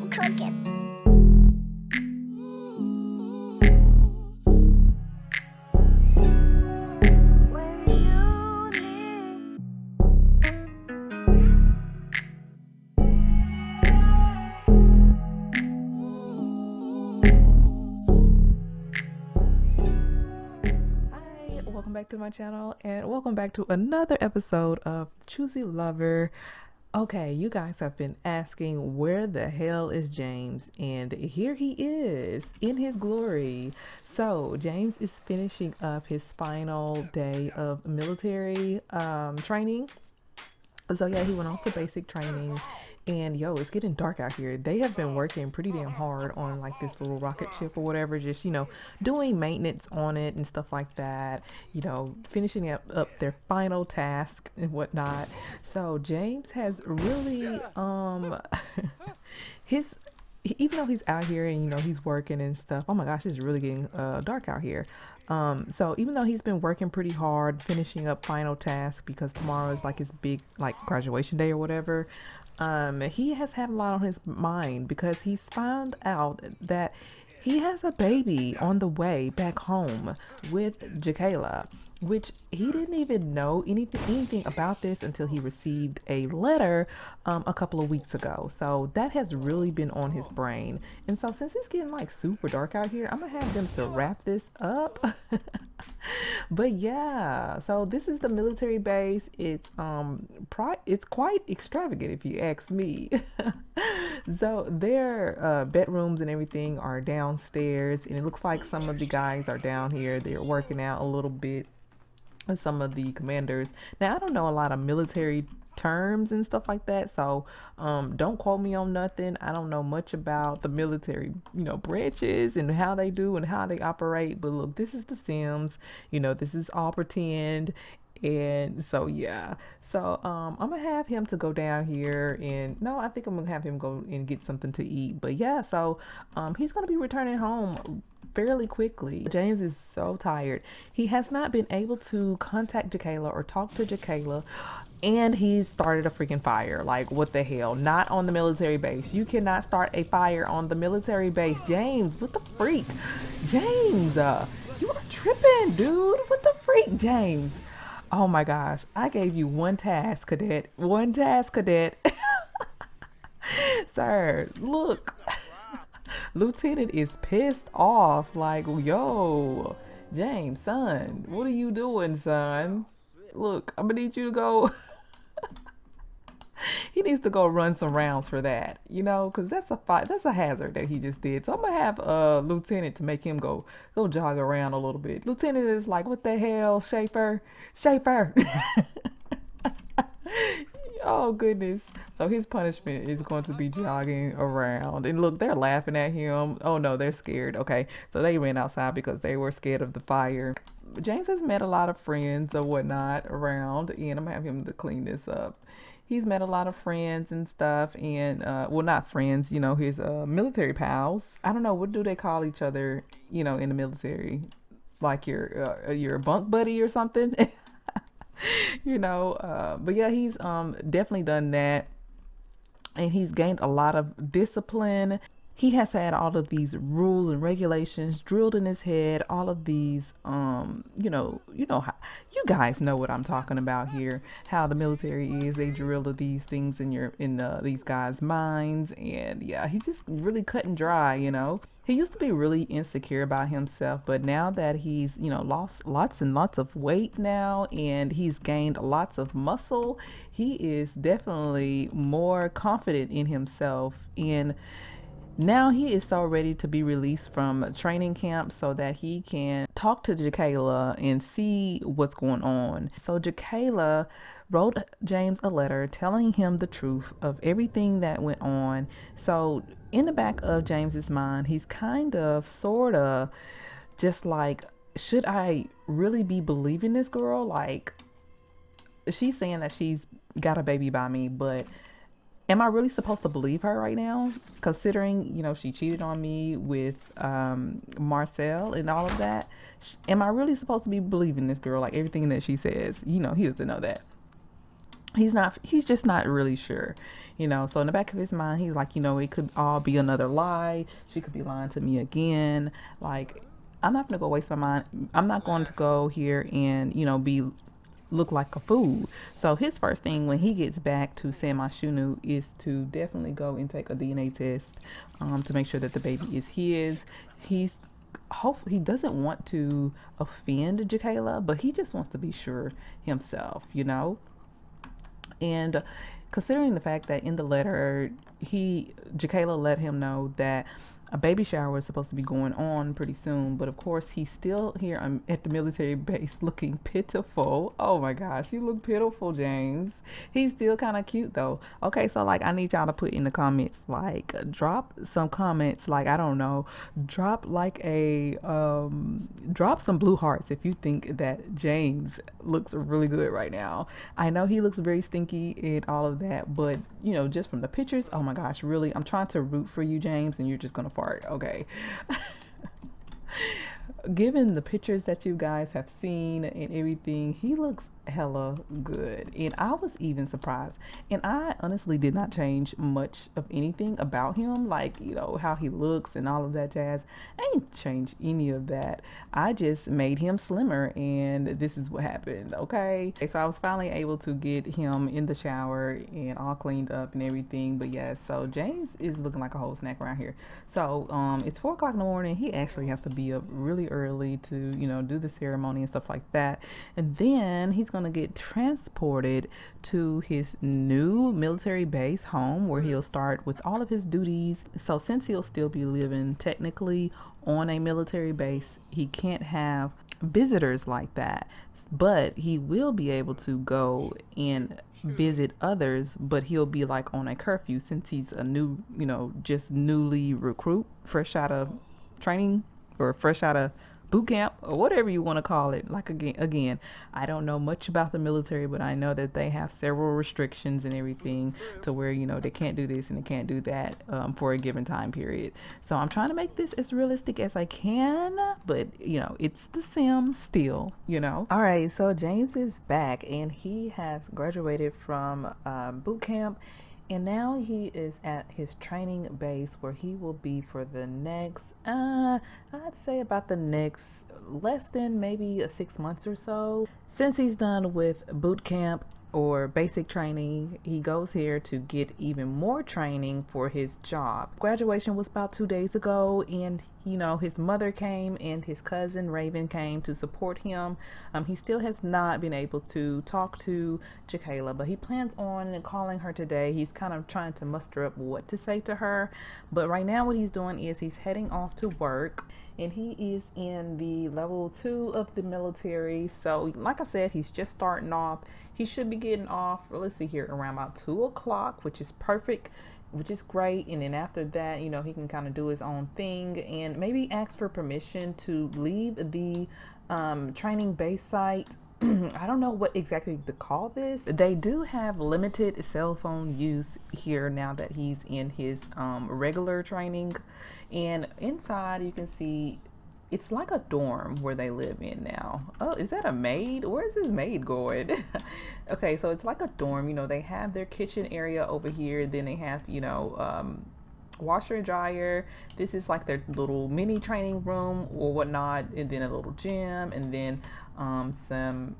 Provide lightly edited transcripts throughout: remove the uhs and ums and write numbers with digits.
I'm cooking. Welcome back to my channel and welcome back to another episode of Choosy Lover. Okay, you guys have been asking where the hell is James, and here he is in his glory. So James is finishing up his final day of military training. So yeah, he went off to basic training, and yo, it's getting dark out here. They have been working pretty damn hard on like this little rocket ship or whatever, just doing maintenance on it and stuff like that, finishing up their final task and whatnot. So James has really his even though he's out here and he's working and stuff. Oh my gosh, it's really getting dark out here. So even though he's been working pretty hard finishing up final tasks, because tomorrow is like his big like graduation day or whatever, he has had a lot on his mind because he's found out that he has a baby on the way back home with JaKayla, which he didn't even know anything about this until he received a letter a couple of weeks ago. So that has really been on his brain. And so since it's getting like super dark out here, I'm gonna have them to wrap this up. But yeah, so this is the military base. It's quite extravagant if you ask me. So their bedrooms and everything are downstairs, and it looks like some of the guys are down here. They're working out a little bit. Some of the commanders. Now I don't know a lot of military terms and stuff like that, so don't quote me on nothing. I don't know much about the military branches and how they do and how they operate, but look, this is The Sims. This is all pretend. And so yeah, so I'm gonna have him to go down here, and no, I think I'm gonna have him go and get something to eat. But yeah, so he's gonna be returning home fairly quickly. James is so tired. He has not been able to contact JaKayla or talk to JaKayla, and he started a freaking fire. Like, what the hell? Not on the military base. You cannot start a fire on the military base. James, what the freak? James, you are tripping, dude. What the freak, James? Oh my gosh, I gave you one task, cadet. One task, cadet. Sir, look. Lieutenant is pissed off. Like, yo, James, son, what are you doing, son? Look, I'm gonna need you to go. He needs to go run some rounds for that, because that's a hazard that he just did. So I'm gonna have Lieutenant to make him go jog around a little bit. Lieutenant is like, what the hell, Schaefer? Oh goodness. So his punishment is going to be jogging around. And look, they're laughing at him. Oh no, they're scared. Okay. So they ran outside because they were scared of the fire. James has met a lot of friends or whatnot around, and I'm gonna have him to clean this up. He's met a lot of friends and stuff, and well, not friends, his military pals. I don't know, what do they call each other, in the military? Like your bunk buddy or something. But yeah, he's definitely done that, and he's gained a lot of discipline. He has had all of these rules and regulations drilled in his head, all of these how you guys know what I'm talking about here, how the military is. They drill these things in these guys' minds, and yeah, he's just really cut and dry. He used to be really insecure about himself, but now that he's, lost lots and lots of weight now, and he's gained lots of muscle, he is definitely more confident in himself. And now he is so ready to be released from training camp so that he can talk to JaKayla and see what's going on. So JaKayla wrote James a letter telling him the truth of everything that went on. So in the back of James's mind, he's kind of sort of just like, should I really be believing this girl? Like, she's saying that she's got a baby by me, but am I really supposed to believe her right now, considering she cheated on me with Marcel and all of that? Am I really supposed to be believing this girl, like everything that she says? He doesn't know that. he's just not really sure, you know. So in the back of his mind, he's like, you know, it could all be another lie. She could be lying to me again. Like, I'm not gonna go waste my mind. I'm not going to go here and, you know, be look like a fool. So his first thing when he gets back to San Shunu is to definitely go and take a DNA test, to make sure that the baby is his. He's hopefully he doesn't want to offend JaKayla, but he just wants to be sure himself, you know. And considering the fact that in the letter, JaKayla let him know that a baby shower is supposed to be going on pretty soon, but of course he's still here at the military base looking pitiful. Oh my gosh, you look pitiful, James. He's still kind of cute though. Okay, so like I need y'all to put in the comments, like drop some comments, like I don't know, drop like a drop some blue hearts if you think that James looks really good right now. I know he looks very stinky and all of that, but you know, just from the pictures, oh my gosh, really, I'm trying to root for you, James, and you're just gonna fart, okay? Given the pictures that you guys have seen and everything, he looks hella good. And I was even surprised. And I honestly did not change much of anything about him, like, you know, how he looks and all of that jazz. I didn't change any of that. I just made him slimmer, and this is what happened, okay? So I was finally able to get him in the shower and all cleaned up and everything. But yeah, so James is looking like a whole snack around here. So it's 4 o'clock in the morning. He actually has to be up really early to, you know, do the ceremony and stuff like that. And then he's going to get transported to his new military base home where he'll start with all of his duties. So since he'll still be living technically on a military base, he can't have visitors like that, but he will be able to go and visit others, but he'll be like on a curfew since he's a new, you know, just newly recruit, fresh out of training or fresh out of boot camp or whatever you want to call it. Like again, I don't know much about the military, but I know that they have several restrictions and everything to where, you know, they can't do this and they can't do that for a given time period. So I'm trying to make this as realistic as I can, but you know, it's The Sims still, you know. All right, so James is back and he has graduated from boot camp. And now he is at his training base where he will be for the next, I'd say about the next less than maybe 6 months or so. Since he's done with boot camp or basic training, he goes here to get even more training for his job. Graduation was about 2 days ago, and you know, his mother came and his cousin Raven came to support him. He still has not been able to talk to JaKayla, but he plans on calling her today. He's kind of trying to muster up what to say to her, but right now what he's doing is he's heading off to work, and he is in the level 2 of the military. So like I said, he's just starting off. He should be getting off, let's see here, around about 2 o'clock, which is perfect, which is great. And then after that, you know, he can kind of do his own thing and maybe ask for permission to leave the training base site. I don't know what exactly to call this. They do have limited cell phone use here now that he's in his regular training. And inside you can see it's like a dorm where they live in now. Oh, is that a maid? Where's his maid going? Okay, so it's like a dorm. You know, they have their kitchen area over here. Then they have, you know, washer and dryer. This is like their little mini training room or whatnot. And then a little gym. And then some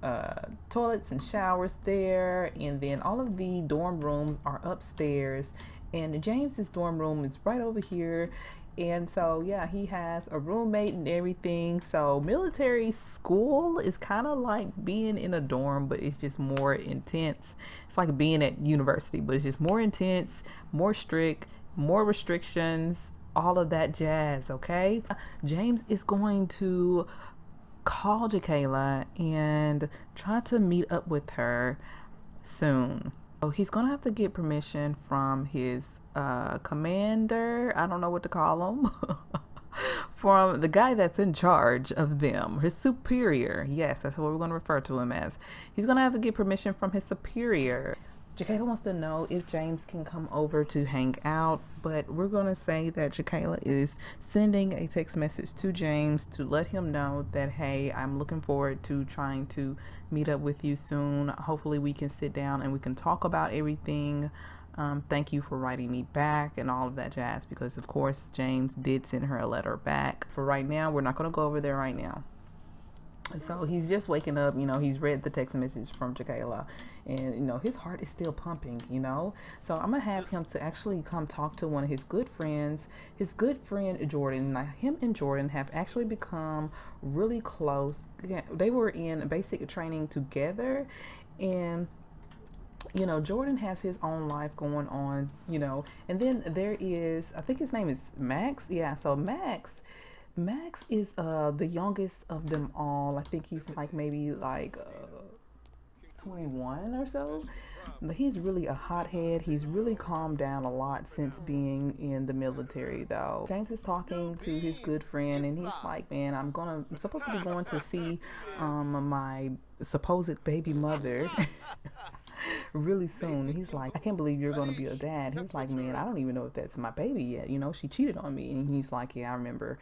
toilets and showers there. And then all of the dorm rooms are upstairs. And James's dorm room is right over here. And so yeah, he has a roommate and everything. So military school is kind of like being in a dorm, but it's just more intense. It's like being at university, but it's just more intense, more strict, more restrictions, all of that jazz. Okay, James is going to call JaKayla and try to meet up with her soon. So he's gonna have to get permission from his commander, I don't know what to call him, from the guy that's in charge of them, his superior. Yes, that's what we're going to refer to him as. He's going to have to get permission from his superior. JaKayla wants to know if James can come over to hang out, but we're going to say that JaKayla is sending a text message to James to let him know that, hey, I'm looking forward to trying to meet up with you soon. Hopefully we can sit down and we can talk about everything. Thank you for writing me back and all of that jazz, because of course James did send her a letter back. For right now, we're not going to go over there right now. So he's just waking up, he's read the text message from JaKayla, and his heart is still pumping, so I'm gonna have him to actually come talk to one of his good friends, his good friend Jordan. Now him and Jordan have actually become really close. They were in basic training together, and Jordan has his own life going on, and then there is, I think his name is Max. Yeah, so Max is the youngest of them all. I think he's like maybe like 21 or so. But he's really a hothead. He's really calmed down a lot since being in the military, though. James is talking to his good friend, and he's like, man, I'm supposed to be going to see my supposed baby mother really soon. He's like, I can't believe you're going to be a dad. He's like, man, I don't even know if that's my baby yet. She cheated on me. And he's like, yeah, I remember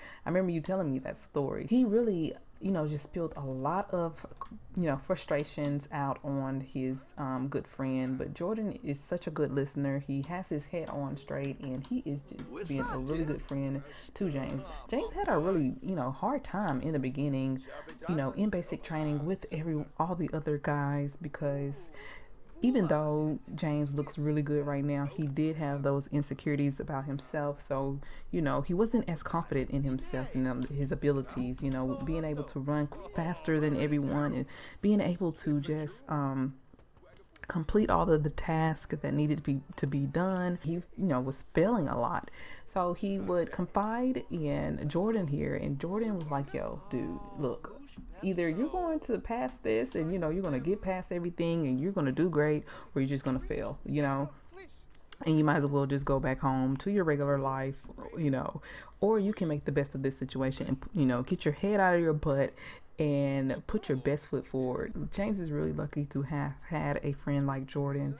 you telling me that story. He really, just spilled a lot of, frustrations out on his good friend. But Jordan is such a good listener. He has his head on straight, and he is just being a really good friend to James. James had a really, hard time in the beginning, in basic training with all the other guys, because even though James looks really good right now, he did have those insecurities about himself. So, he wasn't as confident in himself and his abilities, being able to run faster than everyone and being able to just complete all of the tasks that needed to be done. He, was failing a lot. So he would confide in Jordan here, and Jordan was like, yo, dude, look, either you're going to pass this and you're going to get past everything and you're going to do great, or you're just going to fail, and you might as well just go back home to your regular life, or you can make the best of this situation and get your head out of your butt and put your best foot forward. James is really lucky to have had a friend like Jordan,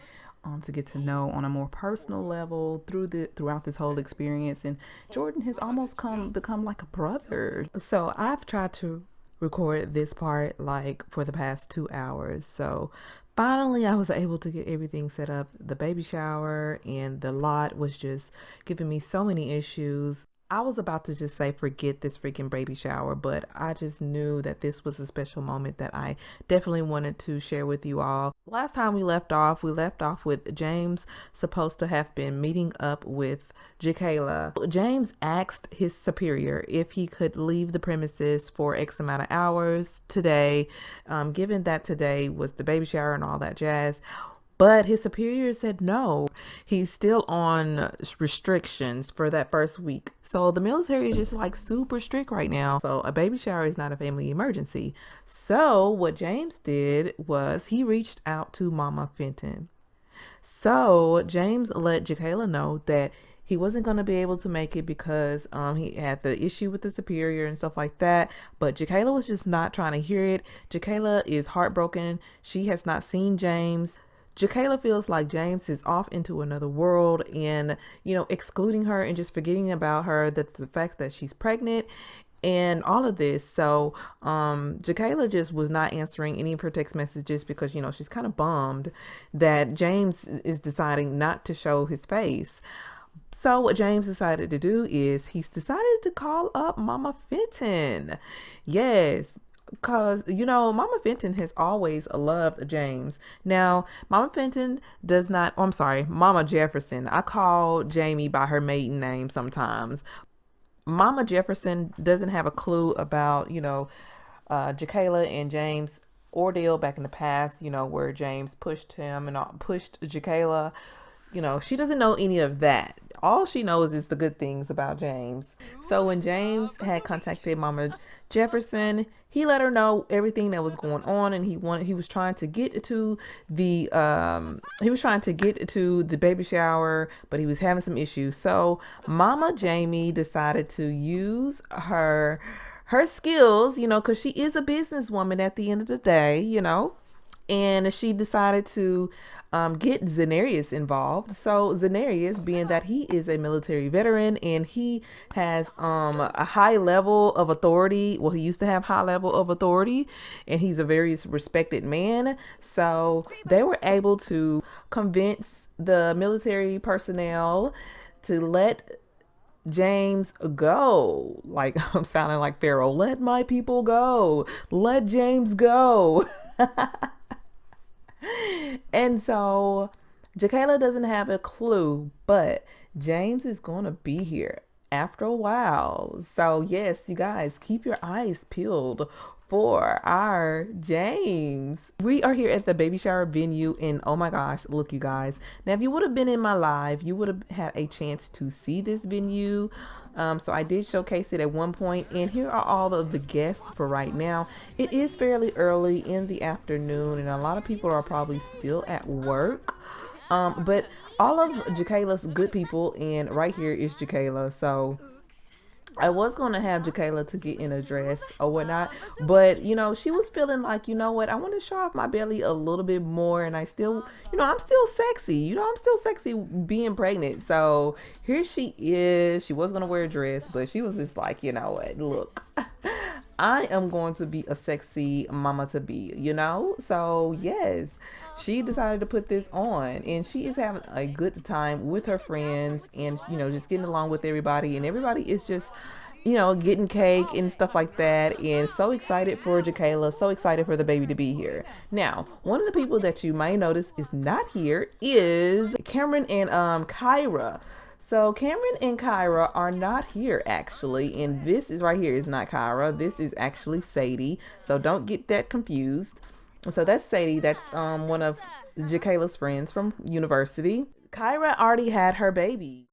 to get to know on a more personal level throughout this whole experience. And Jordan has almost become like a brother. So I've tried to record this part like for the past 2 hours. So finally I was able to get everything set up. The baby shower and the lot was just giving me so many issues. I was about to just say, forget this freaking baby shower, but I just knew that this was a special moment that I definitely wanted to share with you all. Last time we left off with James supposed to have been meeting up with JaKayla. James asked his superior if he could leave the premises for X amount of hours today, given that today was the baby shower and all that jazz. But his superior said no. He's still on restrictions for that first week. So the military is just like super strict right now. So a baby shower is not a family emergency. So what James did was he reached out to Mama Fenton. So James let JaKayla know that he wasn't going to be able to make it because he had the issue with the superior and stuff like that. But JaKayla was just not trying to hear it. JaKayla is heartbroken. She has not seen James. JaKayla feels like James is off into another world and, excluding her and just forgetting about her, that the fact that she's pregnant and all of this. So JaKayla just was not answering any of her text messages because, she's kind of bummed that James is deciding not to show his face. So what James decided to do is he's decided to call up Mama Fenton. Yes. Because, Mama Fenton has always loved James. Now, Mama Fenton does not, Mama Jefferson. I call Jamie by her maiden name sometimes. Mama Jefferson doesn't have a clue about, JaKayla and James' ordeal back in the past, where James pushed him and pushed JaKayla. She doesn't know any of that. All she knows is the good things about James. So when James had contacted Mama Jefferson, he let her know everything that was going on, and he was trying to get to the baby shower, but he was having some issues. So Mama Jamie decided to use her skills, because she is a businesswoman at the end of the day, and she decided to get Zenarius involved. So Zenarius, being that he is a military veteran and he has a high level of authority. Well, he used to have high level of authority, and he's a very respected man. So they were able to convince the military personnel to let James go. Like, I'm sounding like Pharaoh. Let my people go. Let James go. And so JaKayla doesn't have a clue, but James is going to be here after a while. So yes, you guys, keep your eyes peeled for our James. We are here at the baby shower venue, and oh my gosh, look, you guys. Now, if you would have been in my live, you would have had a chance to see this venue. So I did showcase it at one point, and here are all of the guests for right now. It is fairly early in the afternoon, and a lot of people are probably still at work. But all of JaKayla's good people, and right here is JaKayla. So I was going to have JaKayla to get in a dress or whatnot, but you know, she was feeling like, you know what, I want to show off my belly a little bit more, and I still, you know, I'm still sexy, you know, I'm still sexy being pregnant. So here she is. She was going to wear a dress, but she was just like, you know what, look, I am going to be a sexy mama to be, you know. So yes, she decided to put this on, and she is having a good time with her friends, and you know, just getting along with everybody, and everybody is just, you know, getting cake and stuff like that, and so excited for JaKayla, so excited for the baby to be here. Now, one of the people that you might notice is not here is Cameron and Kyra. So Cameron and Kyra are not here actually, and this is right here is not Kyra. This is actually Sadie, so don't get that confused. So that's Sadie. That's one of JaKayla's friends from university. Kyra already had her baby.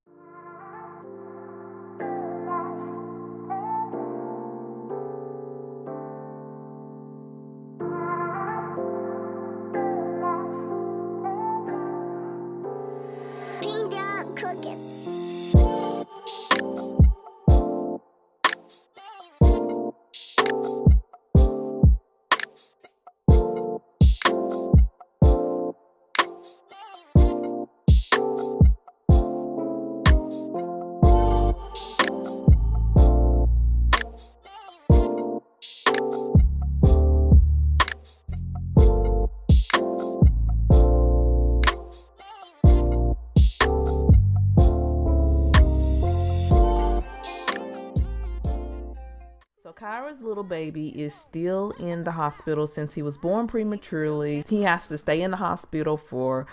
Kyra's little baby is still in the hospital since he was born prematurely. He has to stay in the hospital for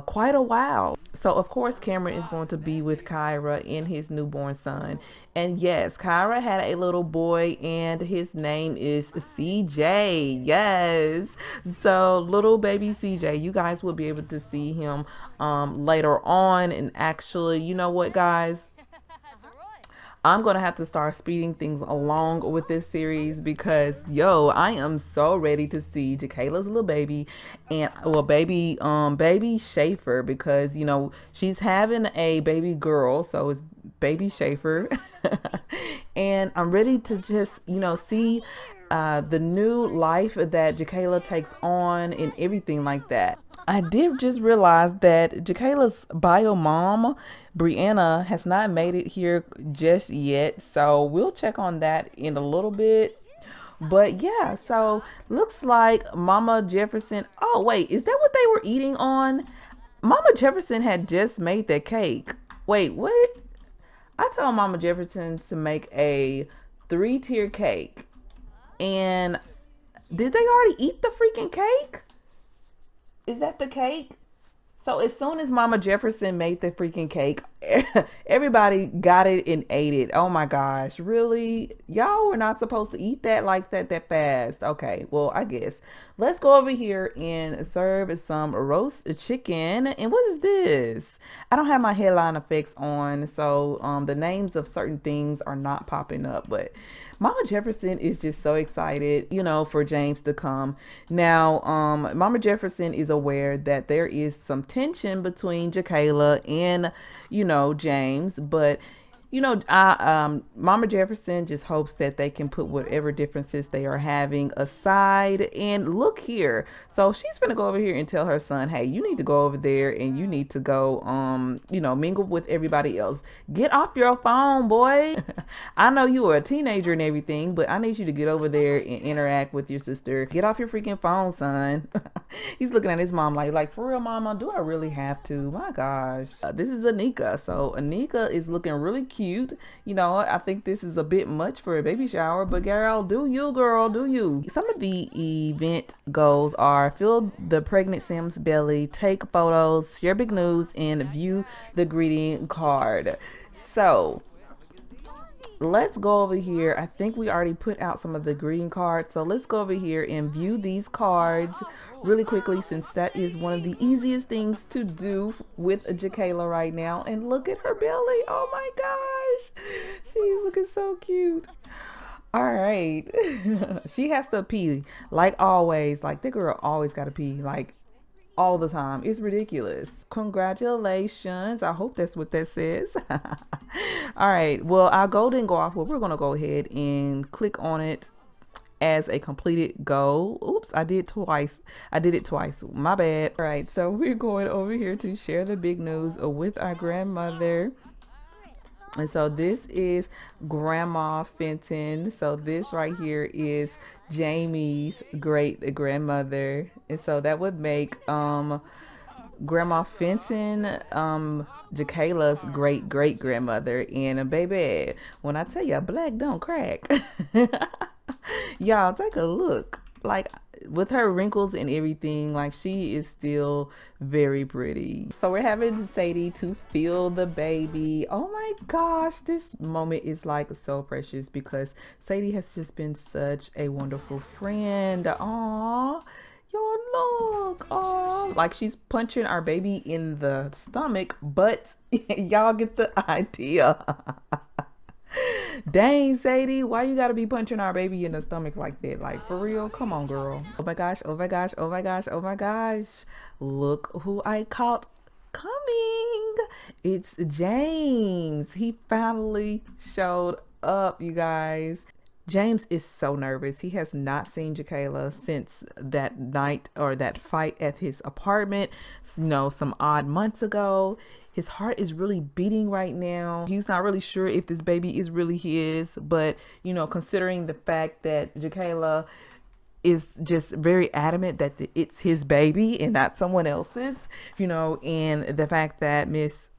quite a while. So of course Cameron is going to be with Kyra and his newborn son. And yes, Kyra had a little boy, and his name is CJ. Yes. So little baby CJ, you guys will be able to see him later on. And actually, you know what, guys? I'm going to have to start speeding things along with this series because, yo, I am so ready to see JaKayla's little baby and, well, baby Schaefer, because, you know, she's having a baby girl. So it's baby Schaefer. And I'm ready to just, you know, see the new life that JaKayla takes on and everything like that. I did just realize that JaKayla's bio mom, Brianna, has not made it here just yet. So we'll check on that in a little bit. But yeah, so looks like Mama Jefferson. Oh, wait, is that what they were eating on? Mama Jefferson had just made that cake. Wait, what? I told Mama Jefferson to make a 3-tier cake. And did they already eat the freaking cake? Is that the cake? So as soon as Mama Jefferson made the freaking cake, everybody got it and ate it. Oh my gosh, really? Y'all were not supposed to eat that like that fast. Okay, well, I guess. Let's go over here and serve some roast chicken. And what is this? I don't have my headline effects on, so the names of certain things are not popping up, but Mama Jefferson is just so excited, you know, for James to come. Now, Mama Jefferson is aware that there is some tension between JaKayla and, you know, James, but you know, Mama Jefferson just hopes that they can put whatever differences they are having aside. And look here, so she's gonna go over here and tell her son, hey, you need to go over there and you need to go, you know, mingle with everybody else. Get off your phone, boy. I know you are a teenager and everything, but I need you to get over there and interact with your sister. Get off your freaking phone, son. He's looking at his mom like for real, mama, do I really have to? My gosh. This is Anika. So Anika is looking really cute. You know, I think this is a bit much for a baby shower, but girl, do you, girl, do you. Some of the event goals are fill the pregnant Sim's belly, take photos, share big news, and view the greeting card. So let's go over here. I think we already put out some of the greeting cards. So let's go over here and view these cards really quickly, since that is one of the easiest things to do with JaKayla right now. And look at her belly. Oh my gosh. She's looking so cute. All right. She has to pee like always. Like that girl always got to pee. Like all the time. It's ridiculous. Congratulations. I hope that's what that says. All right. Well, our goal didn't go off. Well, we're going to go ahead and click on it as a completed goal. Oops, I did twice. I did it twice. My bad. All right. So we're going over here to share the big news with our grandmother. And so this is Grandma Fenton. So this right here is Jamie's great grandmother. And so that would make Grandma Fenton JaKayla's great great grandmother. And baby, when I tell you black don't crack, y'all take a look. Like with her wrinkles and everything, like she is still very pretty. So we're having Sadie to feel the baby. Oh my gosh, this moment is like so precious because Sadie has just been such a wonderful friend. Aww, y'all look. Aww, like she's punching our baby in the stomach, but y'all get the idea. Dang, Sadie, why you gotta be punching our baby in the stomach like that? Like, for real? Come on, girl. Oh my gosh, oh my gosh, oh my gosh, oh my gosh. Look who I caught coming. It's James. He finally showed up, you guys. James is so nervous. He has not seen JaKayla since that night or that fight at his apartment, you know, some odd months ago. His heart is really beating right now. He's not really sure if this baby is really his, but, you know, considering the fact that JaKayla is just very adamant that it's his baby and not someone else's, you know, and the fact that Miss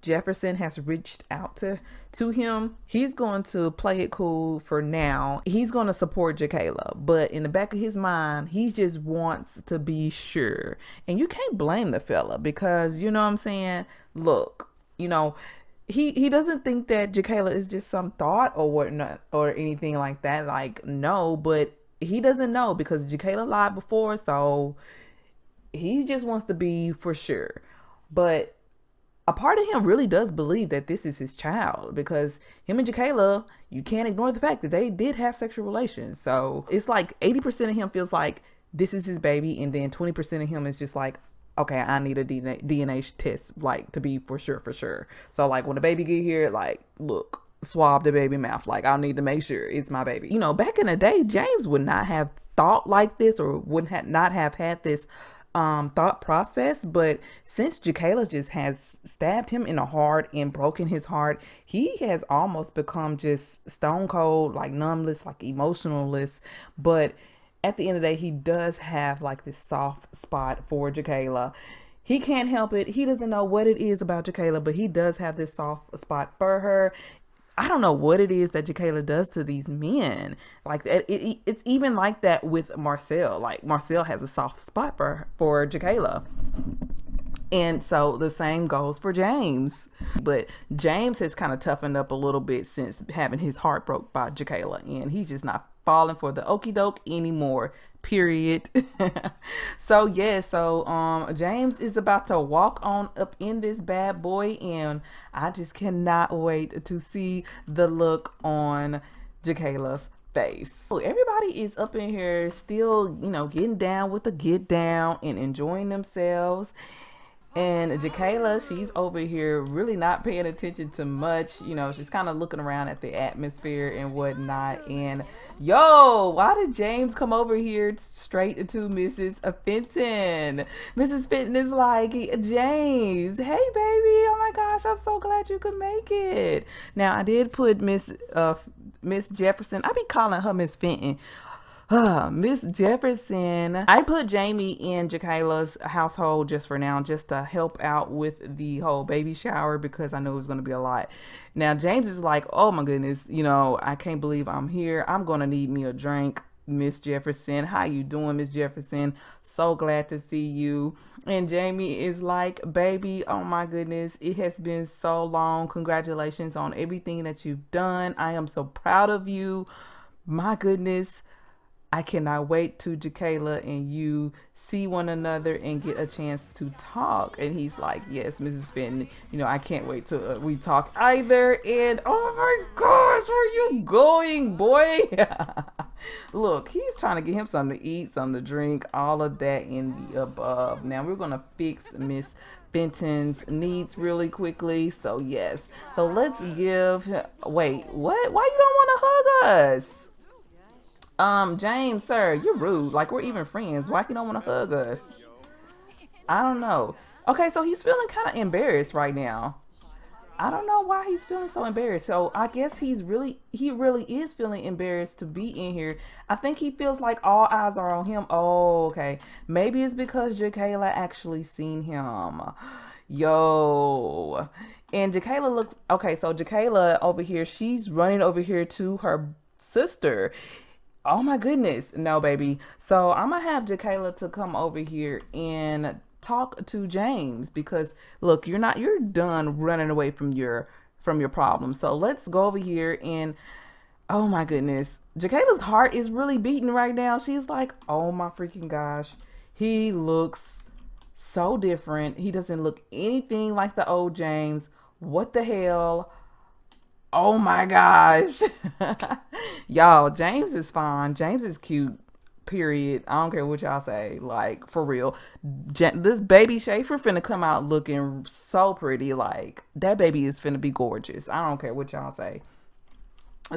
Jefferson has reached out to him, he's going to play it cool for now. He's going to support JaKayla, but in the back of his mind, he just wants to be sure. And you can't blame the fella because, you know what I'm saying? Look, you know, he doesn't think that JaKayla is just some thought or whatnot or anything like that. Like, no, but he doesn't know because JaKayla lied before, so he just wants to be for sure. But a part of him really does believe that this is his child because him and JaKayla, you can't ignore the fact that they did have sexual relations. So it's like 80% of him feels like this is his baby, and then 20% of him is just like, okay, I need a DNA test, like, to be for sure. So like when the baby get here, like, look, swab the baby mouth. Like, I'll need to make sure it's my baby. You know, back in the day, James would not have thought like this or would not have had this thought process, but since JaKayla just has stabbed him in the heart and broken his heart, he has almost become just stone cold, like numbness, like emotionless. But at the end of the day, he does have like this soft spot for JaKayla. He can't help it. He doesn't know what it is about JaKayla, but he does have this soft spot for her. I don't know what it is that JaKayla does to these men. Like it's even like that with Marcel. Like Marcel has a soft spot for JaKayla. And so the same goes for James. But James has kind of toughened up a little bit since having his heart broke by JaKayla. And he's just not falling for the okie doke anymore. Period. So yeah, so James is about to walk on up in this bad boy, and I just cannot wait to see the look on JaKayla's face. So everybody is up in here still, you know, getting down with the get down and enjoying themselves. And JaKayla, she's over here really not paying attention to much. You know, she's kind of looking around at the atmosphere and whatnot. And yo, why did James come over here straight to Mrs. Fenton? Mrs. Fenton is like, James, hey baby, oh my gosh, I'm so glad you could make it. Now I did put Miss Jefferson. I be calling her Miss Fenton. Miss Jefferson. I put Jamie in JaKayla's household just for now, just to help out with the whole baby shower because I know it's going to be a lot. Now, James is like, oh my goodness, you know, I can't believe I'm here. I'm going to need me a drink. Miss Jefferson, how you doing, Miss Jefferson? So glad to see you. And Jamie is like, baby, oh my goodness, it has been so long. Congratulations on everything that you've done. I am so proud of you. My goodness. I cannot wait to JaKayla and you see one another and get a chance to talk. And he's like, yes, Mrs. Fenton, you know, I can't wait till we talk either. And oh my gosh, where are you going, boy? Look, he's trying to get him something to eat, something to drink, all of that in the above. Now we're going to fix Miss Fenton's needs really quickly. So yes, so let's give, wait, what? Why you don't want to hug us? James, sir, you're rude. Like, we're even friends. Why you don't want to hug us? I don't know. Okay, so he's feeling kind of embarrassed right now. I don't know why he's feeling so embarrassed. So I guess he really is feeling embarrassed to be in here. I think he feels like all eyes are on him. Oh, okay. Maybe it's because JaKayla actually seen him. Yo. And JaKayla looks, okay, so JaKayla over here, she's running over here to her sister. Oh my goodness. No, baby. So I'm gonna have JaKayla to come over here and talk to James because look, you're done running away from your problem. So let's go over here and oh my goodness. JaKayla's heart is really beating right now. She's like, oh my freaking gosh. He looks so different. He doesn't look anything like the old James. What the hell? Oh my gosh. Y'all, James is fine. James is cute. Period. I don't care what y'all say. Like, for real. This baby Schaefer finna come out looking so pretty. Like, that baby is finna be gorgeous. I don't care what y'all say.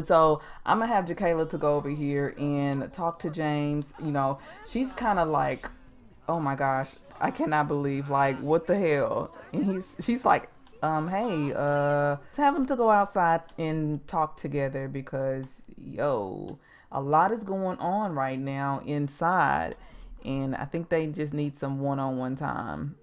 So, I'm gonna have JaKayla to go over here and talk to James. You know, she's kind of like, oh my gosh, I cannot believe, like, what the hell? And she's like, hey, let's have them to go outside and talk together because, yo, a lot is going on right now inside. And I think they just need some one-on-one time.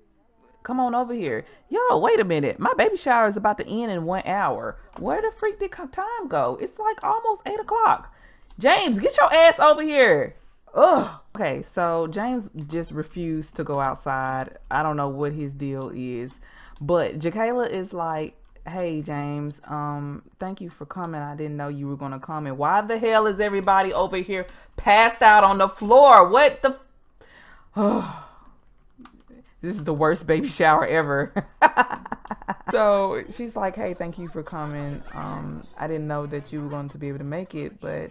Come on over here. Yo, wait a minute. My baby shower is about to end in 1 hour. Where the freak did time go? It's like almost 8 o'clock. James, get your ass over here. Ugh. Okay, so James just refused to go outside. I don't know what his deal is. But JaKayla is like, hey, James, thank you for coming. I didn't know you were going to come. And why the hell is everybody over here passed out on the floor? What the? Oh, this is the worst baby shower ever. So she's like, hey, thank you for coming. I didn't know that you were going to be able to make it, but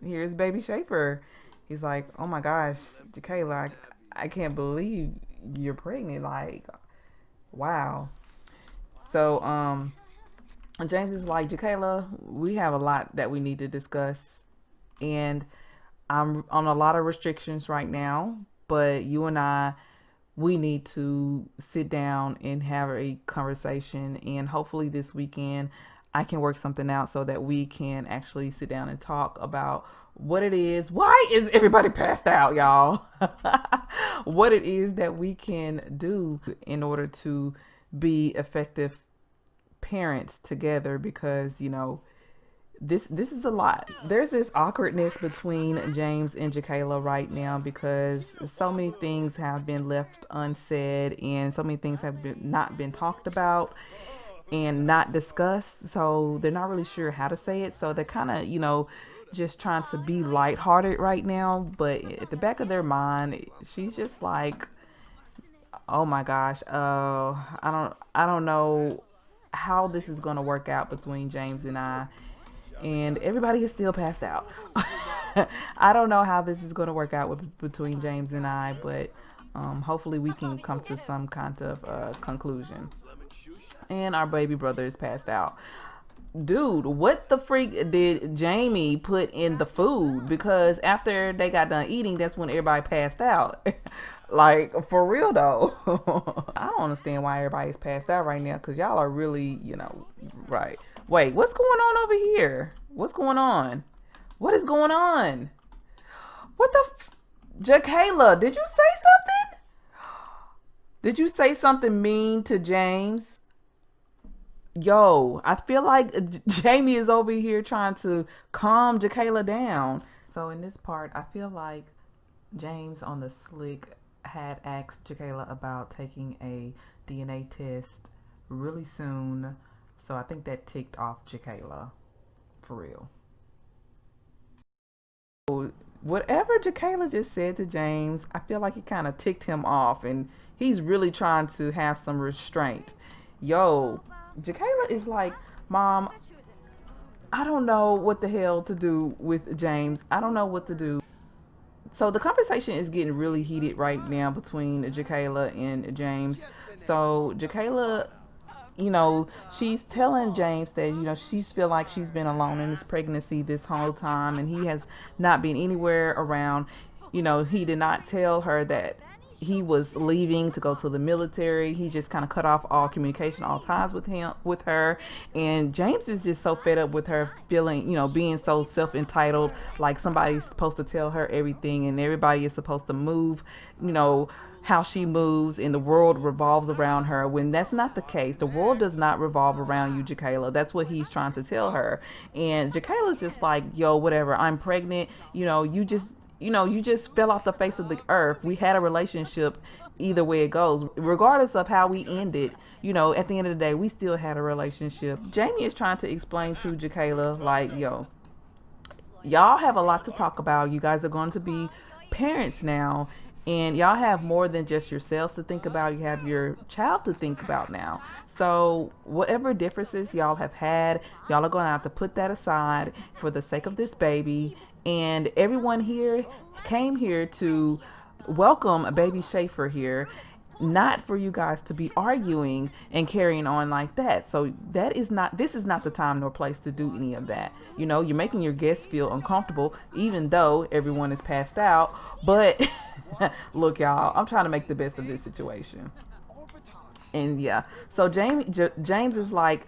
here's baby Schaefer. He's like, oh my gosh, JaKayla, I can't believe you're pregnant. Like, wow. So James is like, JaKayla, we have a lot that we need to discuss and I'm on a lot of restrictions right now, but you and we need to sit down and have a conversation, and hopefully this weekend I can work something out so that we can actually sit down and talk about what it is. Why is everybody passed out, y'all? What it is that we can do in order to be effective parents together, because you know this is a lot. There's this awkwardness between James and JaKayla right now because so many things have been left unsaid and so many things have not been talked about and not discussed, so they're not really sure how to say it. So they're kind of, you know, just trying to be lighthearted right now, but at the back of their mind, she's just like, oh my gosh, I don't know how this is going to work out between James and I, and everybody is still passed out. I don't know how this is going to work out between James and I, but Hopefully we can come to some kind of conclusion. And our baby brother is passed out. Dude, what the freak did Jamie put in the food? Because after they got done eating, that's when everybody passed out. Like, for real though. I don't understand why everybody's passed out right now, because y'all are really, right. Wait, what's going on over here? What's going on? What is going on? What the JaKayla, did you say something? Did you say something mean to James? Yo, I feel like Jamie is over here trying to calm JaKayla down. So in this part, I feel like James on the slick had asked JaKayla about taking a DNA test really soon. So I think that ticked off JaKayla. For real. Whatever JaKayla just said to James, I feel like it kind of ticked him off, and he's really trying to have some restraint. Yo, JaKayla is like, Mom, I don't know what the hell to do with James. I don't know what to do. So the conversation is getting really heated right now between JaKayla and James. So JaKayla, she's telling James that, she's feel like she's been alone in this pregnancy this whole time, and he has not been anywhere around. He did not tell her that he was leaving to go to the military. He just kind of cut off all communication, all ties with her. And James is just so fed up with her feeling, being so self-entitled, like somebody's supposed to tell her everything and everybody is supposed to move, how she moves and the world revolves around her, when that's not the case. The world does not revolve around you, JaKayla. That's what he's trying to tell her. And JaKayla's just like, yo, whatever, I'm pregnant. You just fell off the face of the earth. We had a relationship either way it goes. Regardless of how we ended, at the end of the day, we still had a relationship. Jamie is trying to explain to JaKayla, like, yo, y'all have a lot to talk about. You guys are going to be parents now. And y'all have more than just yourselves to think about. You have your child to think about now. So whatever differences y'all have had, y'all are going to have to put that aside for the sake of this baby. And everyone here came here to welcome a baby Schaefer here, not for you guys to be arguing and carrying on like that. So this is not the time nor place to do any of that. You're making your guests feel uncomfortable, even though everyone is passed out. But look, y'all, I'm trying to make the best of this situation. And yeah, so James is like,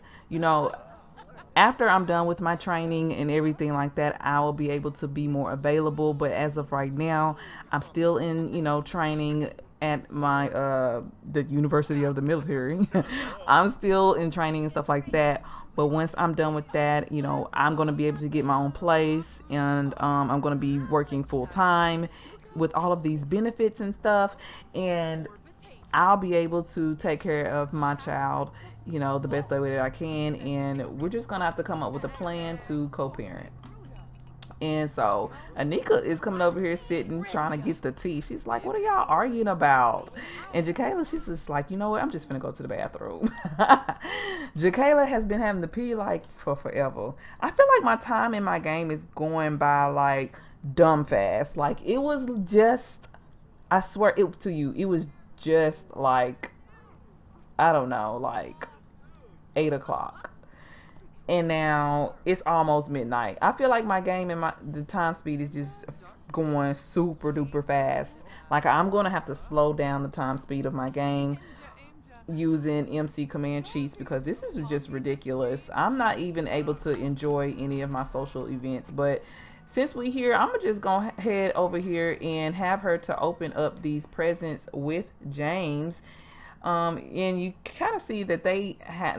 after I'm done with my training and everything like that, I will be able to be more available. But as of right now, I'm still in, training at my the University of the Military. I'm still in training and stuff like that. But once I'm done with that, I'm going to be able to get my own place, and I'm going to be working full time with all of these benefits and stuff, and I'll be able to take care of my child, the best way that I can, and we're just going to have to come up with a plan to co-parent. And so Anika is coming over here sitting, trying to get the tea. She's like, what are y'all arguing about? And JaKayla, she's just like, you know what? I'm just gonna go to the bathroom. JaKayla has been having to pee like for forever. I feel like my time in my game is going by like dumb fast. Like it was just, I swear it to you, it was just like, I don't know, like 8 o'clock. And now it's almost midnight. I feel like my game and the time speed is just going super duper fast. Like I'm going to have to slow down the time speed of my game using MC command cheats, because this is just ridiculous. I'm not even able to enjoy any of my social events. But since we're here, I'm just going to head over here and have her to open up these presents with James. And you kind of see that they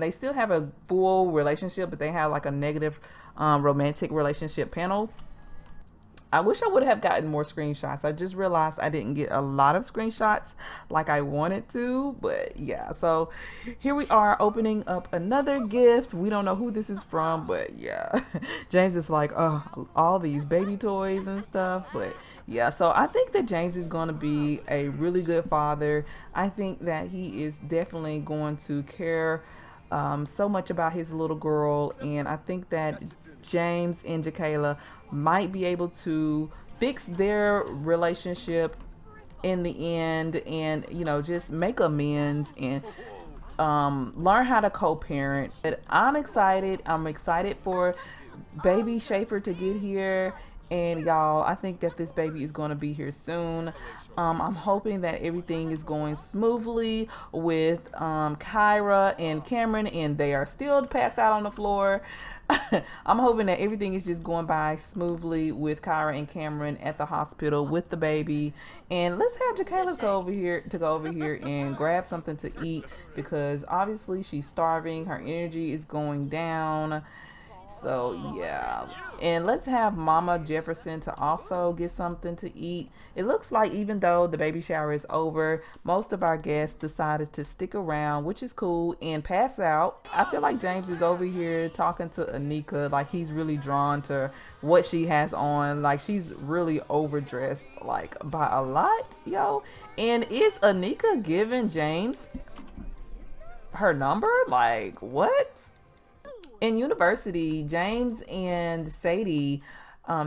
still have a full relationship, but they have like a negative romantic relationship panel. I wish I would have gotten more screenshots. I just realized I didn't get a lot of screenshots like I wanted to, but yeah. So here we are opening up another gift. We don't know who this is from, but yeah. James is like, oh, all these baby toys and stuff, but yeah. So I think that James is going to be a really good father. I think that he is definitely going to care so much about his little girl, and I think that James and JaKayla might be able to fix their relationship in the end, and you know, just make amends and learn how to co-parent. But I'm excited. I'm excited for baby Schaefer to get here. And y'all, I think that this baby is going to be here soon. I'm hoping that everything is going smoothly with Kyra and Cameron, and they are still passed out on the floor. I'm hoping that everything is just going by smoothly with Kyra and Cameron at the hospital with the baby. And let's have JaKayla go over here and grab something to eat, because obviously she's starving. Her energy is going down. So yeah, and let's have Mama Jefferson to also get something to eat. It looks like even though the baby shower is over, most of our guests decided to stick around, which is cool, and pass out. I feel like James is over here talking to Anika, like he's really drawn to what she has on. Like she's really overdressed, like by a lot, yo. And is Anika giving James her number? Like what? In university, James and Sadie,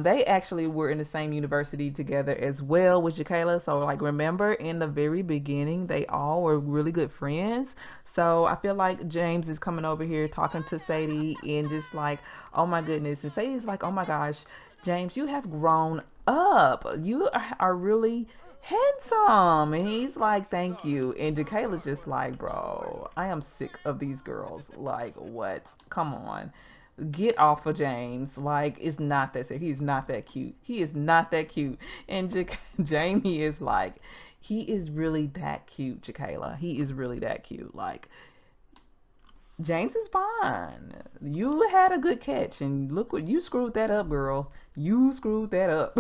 they actually were in the same university together as well with JaKayla. So like, remember in the very beginning, they all were really good friends. So I feel like James is coming over here talking to Sadie and just like, oh my goodness. And Sadie's like, oh my gosh, James, you have grown up. You are really handsome. And he's like, thank you. And JaKayla's just like, bro, I am sick of these girls. Like, what? Come on, get off of James. Like, it's not that serious. He's not that cute. He is not that cute. And Jamie is like, he is really that cute, JaKayla. He is really that cute. Like, James is fine. You had a good catch, and look what you screwed that up, girl. You screwed that up.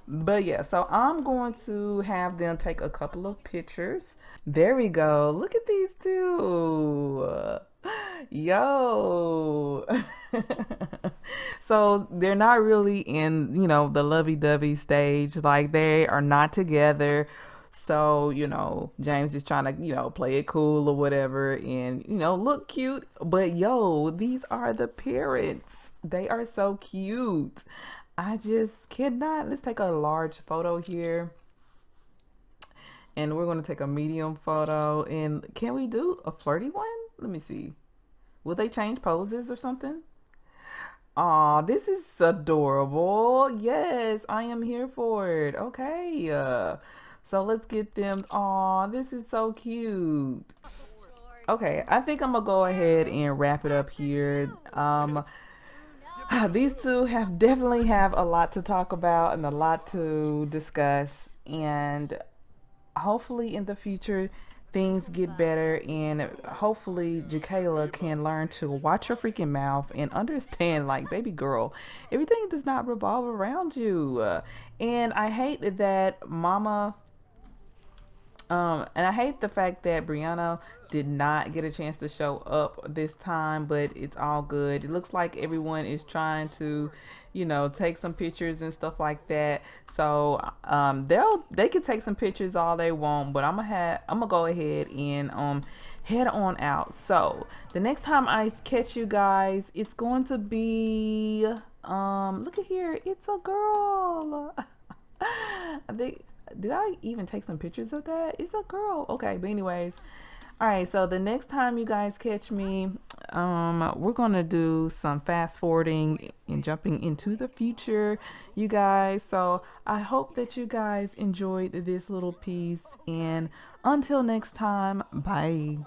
But yeah, so I'm going to have them take a couple of pictures. There we go. Look at these two. Yo. So they're not really in, you know, the lovey-dovey stage. Like they are not together. So, you know, James is trying to, you know, play it cool or whatever and, you know, look cute. But yo, these are the parents. They are so cute. I just cannot. Let's take a large photo here. And we're going to take a medium photo. And can we do a flirty one? Let me see. Will they change poses or something? Aw, this is adorable. Yes, I am here for it. Okay. So let's get them. Aw, this is so cute. Okay, I think I'm going to go ahead and wrap it up here. These two definitely have a lot to talk about and a lot to discuss, and hopefully in the future things get better, and hopefully JaKayla can learn to watch her freaking mouth and understand, like, baby girl, everything does not revolve around you. And I hate that Mama and I hate the fact that Brianna did not get a chance to show up this time, but it's all good. It looks like everyone is trying to, you know, take some pictures and stuff like that. So they can take some pictures all they want, but I'm gonna go ahead and head on out. So the next time I catch you guys, it's going to be look at here, it's a girl. I think, did I even take some pictures of that? It's a girl. Okay, but anyways, all right, so the next time you guys catch me, we're gonna do some fast forwarding and jumping into the future, you guys. So I hope that you guys enjoyed this little piece, and until next time, bye.